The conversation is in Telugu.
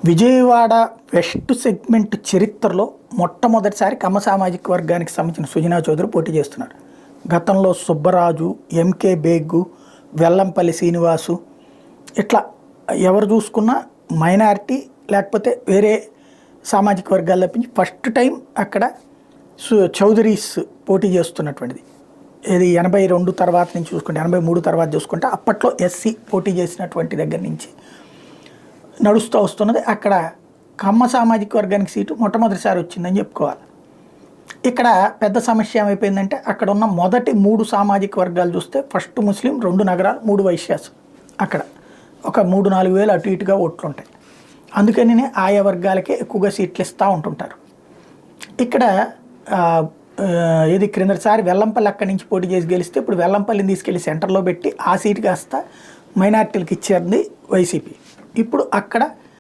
విజయవాడ వెస్ట్ సెగ్మెంట్ చరిత్రలో మొట్టమొదటిసారి కమ్మ సామాజిక వర్గానికి సంబంధించిన సుజనా చౌదరి పోటీ చేస్తున్నారు. గతంలో సుబ్బరాజు, ఎంకే బేగ్గు, వెల్లంపల్లి శ్రీనివాసు ఇట్లా ఎవరు చూసుకున్నా మైనారిటీ లేకపోతే వేరే సామాజిక వర్గాలు తప్పించి ఫస్ట్ టైం అక్కడ చౌదరీస్ పోటీ చేస్తున్నటువంటిది. ఇది 82 తర్వాత నుంచి చూసుకుంటే 83 తర్వాత చూసుకుంటే అప్పట్లో ఎస్సీ పోటీ చేసినటువంటి దగ్గర నుంచి నడుస్తూ వస్తున్నది. అక్కడ కమ్మ సామాజిక వర్గానికి సీటు మొట్టమొదటిసారి వచ్చిందని చెప్పుకోవాలి. ఇక్కడ పెద్ద సమస్య ఏమైపోయిందంటే అక్కడ ఉన్న మొదటి 3 సామాజిక వర్గాలు చూస్తే ఫస్ట్ ముస్లిం, 2 నగరాలు, 3 వైశ్యాస్, అక్కడ ఒక 3-4 వేలు అటు ఇటుగా ఓట్లు ఉంటాయి. అందుకని ఆయా వర్గాలకే ఎక్కువగా సీట్లు ఇస్తూ ఉంటుంటారు. ఇక్కడ ఇది క్రిందటిసారి వెల్లంపల్లి అక్కడి నుంచి పోటీ చేసి గెలిస్తే ఇప్పుడు వెల్లంపల్లిని తీసుకెళ్లి సెంటర్లో పెట్టి ఆ సీటు కాస్త మైనార్టీలకు ఇచ్చేది వైసీపీ. ఇప్పుడు అక్కడ